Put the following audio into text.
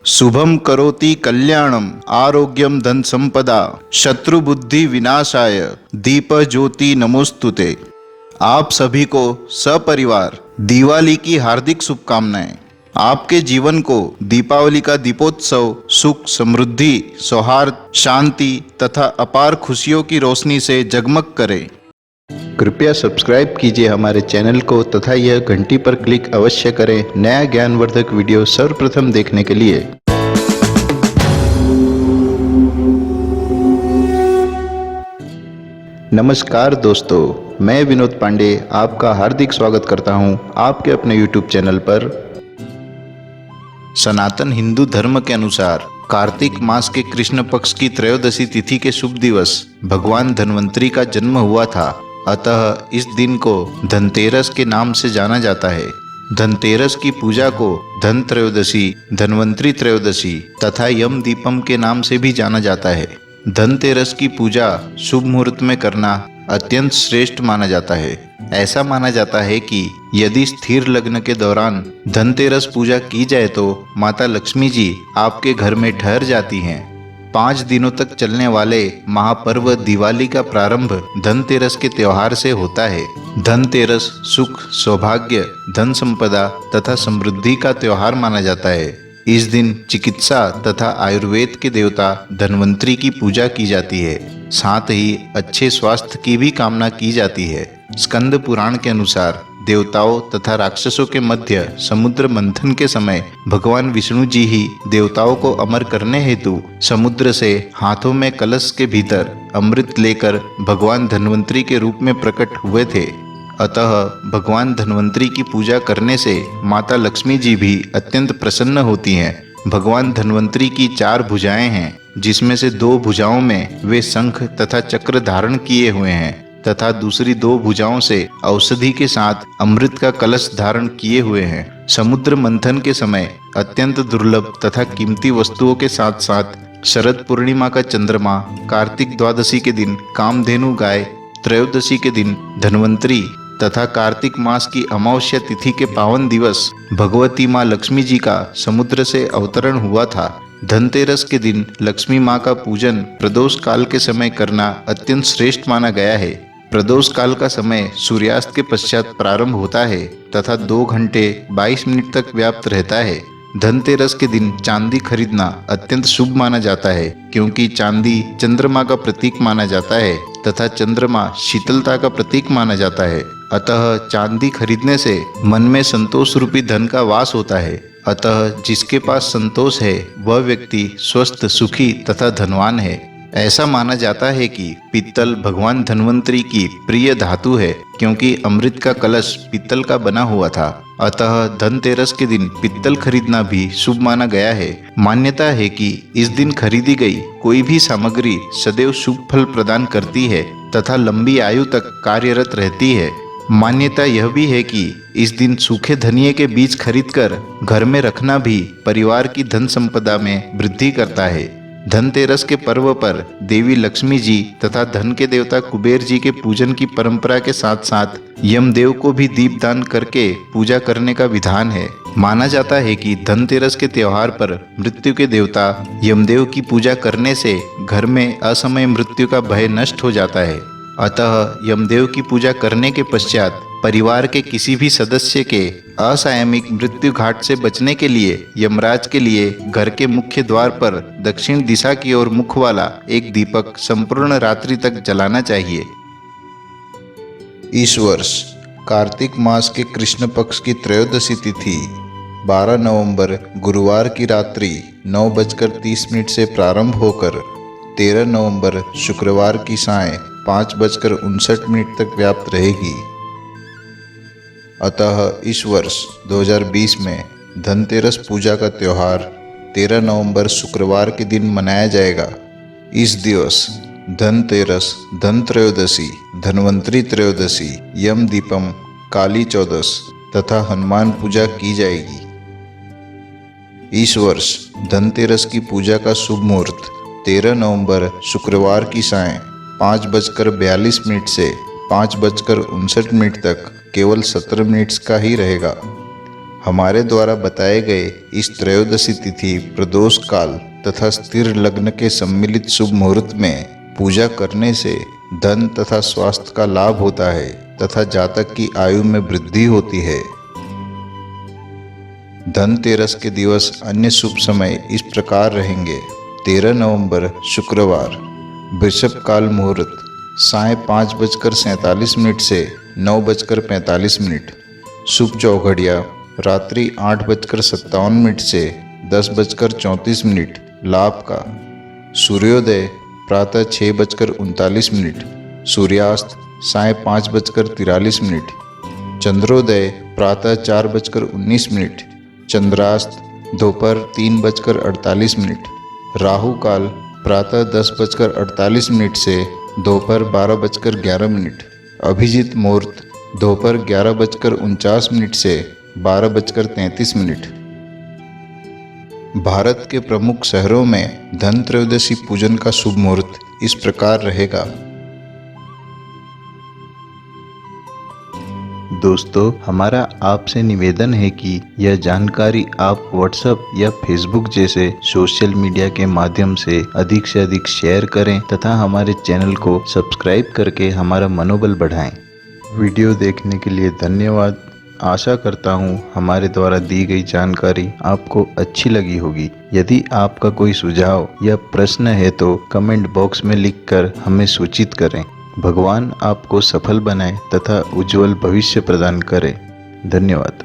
शुभम करोति कल्याणम आरोग्यम धन संपदा शत्रुबुद्धि विनाशाय दीप ज्योति नमोस्तुते। आप सभी को सपरिवार दिवाली की हार्दिक शुभकामनाएं। आपके जीवन को दीपावली का दीपोत्सव सुख समृद्धि सौहार्द शांति तथा अपार खुशियों की रोशनी से जगमग करे। कृपया सब्सक्राइब कीजिए हमारे चैनल को तथा यह घंटी पर क्लिक अवश्य करें नया ज्ञानवर्धक वीडियो सर्वप्रथम देखने के लिए। नमस्कार दोस्तों, मैं विनोद पांडे आपका हार्दिक स्वागत करता हूं आपके अपने YouTube चैनल पर। सनातन हिंदू धर्म के अनुसार कार्तिक मास के कृष्ण पक्ष की त्रयोदशी तिथि के शुभ दिवस भगवान धन्वंतरी का जन्म हुआ था। अतः इस दिन को धनतेरस के नाम से जाना जाता है। धनतेरस की पूजा को धन त्रयोदशी, धन्वंतरी त्रयोदशी तथा यम दीपम के नाम से भी जाना जाता है। धनतेरस की पूजा शुभ मुहूर्त में करना अत्यंत श्रेष्ठ माना जाता है। ऐसा माना जाता है कि यदि स्थिर लग्न के दौरान धनतेरस पूजा की जाए तो माता लक्ष्मी जी आपके घर में ठहर जाती हैं। 5 दिनों तक चलने वाले महापर्व दिवाली का प्रारंभ धनतेरस के त्योहार से होता है। धनतेरस सुख सौभाग्य धन संपदा तथा समृद्धि का त्योहार माना जाता है। इस दिन चिकित्सा तथा आयुर्वेद के देवता धन्वंतरी की पूजा की जाती है। साथ ही अच्छे स्वास्थ्य की भी कामना की जाती है। स्कंद पुराण के अनुसार देवताओं तथा राक्षसों के मध्य समुद्र मंथन के समय भगवान विष्णु जी ही देवताओं को अमर करने हेतु समुद्र से हाथों में कलश के भीतर अमृत लेकर भगवान धन्वंतरी के रूप में प्रकट हुए थे। अतः भगवान धन्वंतरी की पूजा करने से माता लक्ष्मी जी भी अत्यंत प्रसन्न होती हैं। भगवान धन्वंतरी की 4 भुजाएं हैं, जिसमें से 2 भुजाओं में वे शंख तथा चक्र धारण किए हुए हैं तथा दूसरी 2 भुजाओं से औषधि के साथ अमृत का कलश धारण किए हुए हैं। समुद्र मंथन के समय अत्यंत दुर्लभ तथा कीमती वस्तुओं के साथ साथ शरद पूर्णिमा का चंद्रमा, कार्तिक द्वादशी के दिन कामधेनु गाय, त्रयोदशी के दिन धन्वंतरी तथा कार्तिक मास की अमावस्या तिथि के पावन दिवस भगवती माँ लक्ष्मी जी का समुद्र से अवतरण हुआ था। धनतेरस के दिन लक्ष्मी माँ का पूजन प्रदोष काल के समय करना अत्यंत श्रेष्ठ माना गया है। प्रदोष काल का समय सूर्यास्त के पश्चात प्रारंभ होता है तथा 2 घंटे 22 मिनट तक व्याप्त रहता है। धनतेरस के दिन चांदी खरीदना अत्यंत शुभ माना जाता है, क्योंकि चांदी चंद्रमा का प्रतीक माना जाता है तथा चंद्रमा शीतलता का प्रतीक माना जाता है। अतः चांदी खरीदने से मन में संतोष रूपी धन का वास होता है। अतः जिसके पास संतोष है वह व्यक्ति स्वस्थ सुखी तथा धनवान है। ऐसा माना जाता है कि पीतल भगवान धन्वंतरी की प्रिय धातु है, क्योंकि अमृत का कलश पीतल का बना हुआ था। अतः धनतेरस के दिन पीतल खरीदना भी शुभ माना गया है। मान्यता है कि इस दिन खरीदी गई कोई भी सामग्री सदैव शुभ फल प्रदान करती है तथा लंबी आयु तक कार्यरत रहती है। मान्यता यह भी है कि इस दिन सूखे धनिये के बीज खरीदकर घर में रखना भी परिवार की धन संपदा में वृद्धि करता है। धनतेरस के पर्व पर देवी लक्ष्मी जी तथा धन के देवता कुबेर जी के पूजन की परंपरा के साथ साथ यमदेव को भी दीपदान करके पूजा करने का विधान है। माना जाता है कि धनतेरस के त्योहार पर मृत्यु के देवता यमदेव की पूजा करने से घर में असमय मृत्यु का भय नष्ट हो जाता है। अतः यमदेव की पूजा करने के पश्चात परिवार के किसी भी सदस्य के असामयिक मृत्यु घाट से बचने के लिए यमराज के लिए घर के मुख्य द्वार पर दक्षिण दिशा की ओर मुख वाला एक दीपक संपूर्ण रात्रि तक जलाना चाहिए। इस वर्ष कार्तिक मास के कृष्ण पक्ष की त्रयोदशी तिथि 12 नवंबर गुरुवार की रात्रि 9:30 से प्रारंभ होकर 13 नवंबर शुक्रवार की सायं 5:59 तक व्याप्त रहेगी। अतः इस वर्ष 2020 में धनतेरस पूजा का त्यौहार 13 नवंबर शुक्रवार के दिन मनाया जाएगा। इस दिवस धनतेरस, धन त्रयोदशी, धन्वंतरी त्रयोदशी, यम दीपम, काली चौदस तथा हनुमान पूजा की जाएगी। इस वर्ष धनतेरस की पूजा का शुभ मुहूर्त 13 नवंबर शुक्रवार की सायं 5:42 से 5:59 तक केवल 17 मिनट्स का ही रहेगा। हमारे द्वारा बताए गए इस त्रयोदशी तिथि प्रदोष काल तथा स्थिर लग्न के सम्मिलित शुभ मुहूर्त में पूजा करने से धन तथा स्वास्थ्य का लाभ होता है तथा जातक की आयु में वृद्धि होती है। धनतेरस के दिवस अन्य शुभ समय इस प्रकार रहेंगे। 13 नवंबर शुक्रवार, वृषभ काल मुहूर्त साय 5:47 से 9:45। शुभ चौघड़िया रात्रि 8:57 से 10:34। लाभ का सूर्योदय प्रातः 6:39, सूर्यास्त साय 5:43, चंद्रोदय प्रातः 4:19, चंद्रास्त दोपहर 3:48, राहु काल प्रातः 10:48 से दोपहर 12:11, अभिजीत मुहूर्त दोपहर 11:49 से 12:33। भारत के प्रमुख शहरों में धन त्रयोदशी पूजन का शुभ मुहूर्त इस प्रकार रहेगा। दोस्तों, हमारा आपसे निवेदन है कि यह जानकारी आप व्हाट्सएप या फेसबुक जैसे सोशल मीडिया के माध्यम से अधिक शेयर करें तथा हमारे चैनल को सब्सक्राइब करके हमारा मनोबल बढ़ाएं। वीडियो देखने के लिए धन्यवाद। आशा करता हूँ हमारे द्वारा दी गई जानकारी आपको अच्छी लगी होगी। यदि आपका कोई सुझाव या प्रश्न है तो कमेंट बॉक्स में लिखकर हमें सूचित करें। भगवान आपको सफल बनाए तथा उज्जवल भविष्य प्रदान करे। धन्यवाद।